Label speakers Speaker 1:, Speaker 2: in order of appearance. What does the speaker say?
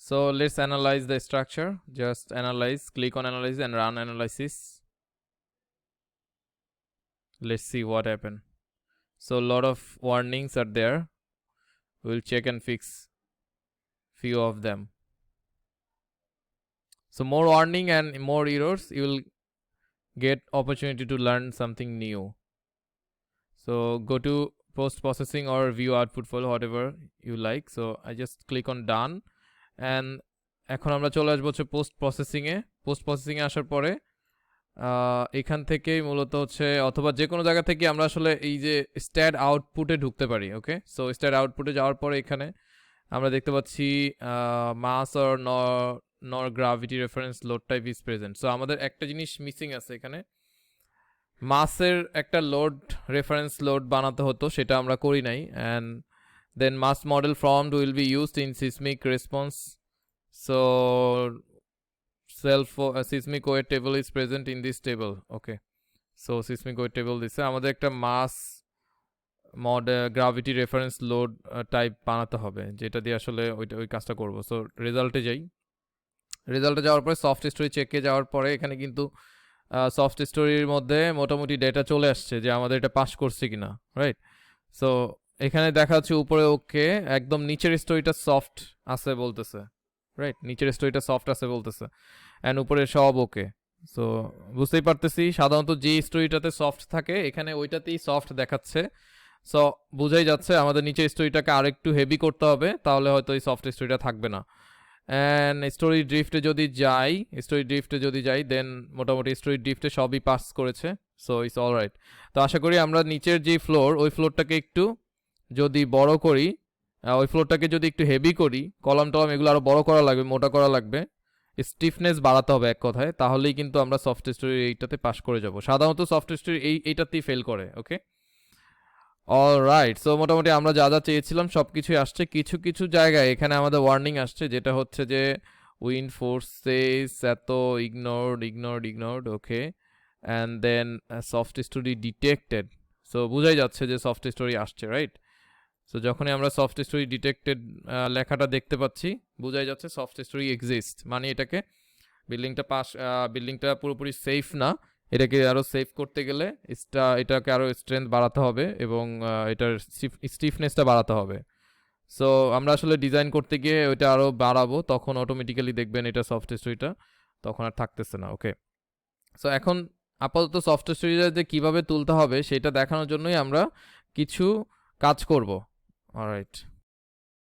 Speaker 1: So let's analyze the structure. Just analyze, click on analyze and run analysis. Let's see what happened. So a lot of warnings are there. We'll check and fix few of them. So more warning and more errors, you will get opportunity to learn something new. So go to post processing or view output file, whatever you like. So I just click on done, and এখন আমরা চলে আসবো হচ্ছে post processing এ আসার পরে এখান থেকে মূলত হচ্ছে অথবা যে কোনো জায়গা থেকে আমরা আসলে এই যে স্ট্যাড আউটপুটে ঢুকতে পারি। ওকে, সো স্ট্যাড আউটপুটে যাওয়ার পরে এখানে আমরা দেখতে পাচ্ছি mass or nor gravity reference load type is present. So আমাদের একটা জিনিস মিসিং আছে এখানে, মাসের একটা লোড রেফারেন্স লোড বানাতে হতো, সেটা আমরা করি নাই। And then mass model formed will be used in seismic response. So seismic weight table is present in this table. Okay, so seismic weight table দিছে, আমাদের একটা মাস গ্রাভিটি রেফারেন্স লোড টাইপ বানাতে হবে, যেটা দিয়ে আসলে ওই কাজটা করব। সো রেজাল্টে যাওয়ার পরে সফট স্টোরি চেকে যাওয়ার পরে এখানে কিন্তু সফট স্টোরির মধ্যে মোটামুটি ডেটা চলে আসছে যে আমাদের এটা পাস করছে কিনা, রাইট। সো এখানে দেখা যাচ্ছে উপরে ওকে, একদম নিচের স্টোরিটা সফট আছে বলতেছে, রাইট, নিচের স্টোরিটা সফট আছে বলতেছে, অ্যান্ড উপরে সব ওকে। সো বুঝতেই পারতেছি সাধারণত যে স্টোরিটাতে সফট থাকে এখানে ওইটাতেই সফট দেখাচ্ছে। সো বুঝাই যাচ্ছে আমাদের নিচের স্টোরিটাকে আরেকটু হেভি করতে হবে, তাহলে হয়তো এই সফট স্টোরিটা থাকবে না। অ্যান্ড স্টোরি ড্রিফটে যদি যাই দেন মোটামুটি স্টোরি ড্রিফটে সবই পাস করেছে। So it's all right. তো আশা করি আমরা নিচের যে ফ্লোর, ওই ফ্লোরটাকে একটু যদি বড় করি, ওই ফ্লোরটাকে যদি একটু হেভি করি, কলাম টলাম এগুলো আরও বড় করা লাগবে, মোটা করা লাগবে, স্টিফনেস বাড়াতে হবে এক কথায়, তাহলেই কিন্তু আমরা সফট স্টোরি এইটাতে পাস করে যাব। সাধারণত সফট স্টোরি এইটাতেই ফেল করে। ওকে, অল রাইট। সো মোটামুটি আমরা যা যা চেয়েছিলাম সব কিছুই আসছে। কিছু জায়গায় এখানে আমাদের ওয়ার্নিং আসছে, যেটা হচ্ছে যে উইন্ড ফোর্সেস এত ignored. Okay, and then soft storey detected. So বোঝাই যাচ্ছে যে সফট স্টোরি আসছে, রাইট। সো যখনই আমরা সফট স্টোরি ডিটেক্টেড লেখাটা দেখতে পাচ্ছি, বোঝাই যাচ্ছে সফট স্টোরি এক্সিস্ট, মানে এটাকে বিল্ডিংটা পুরোপুরি সেফ না, এটাকে আরও সেফ করতে গেলে এটাকে আরও স্ট্রেংথ বাড়াতে হবে এবং এটার স্টিফনেসটা বাড়াতে হবে। সো আমরা আসলে ডিজাইন করতে গিয়ে ওইটা আরও বাড়াবো, তখন অটোমেটিক্যালি দেখবেন এটা সফট স্টোরিটা তখন আর থাকতেছে না। ওকে, সো এখন আপাতত সফট স্টোরিটা যে কীভাবে তুলতে হবে সেটা দেখানোর জন্যই আমরা কিছু কাজ করব। অলরাইট।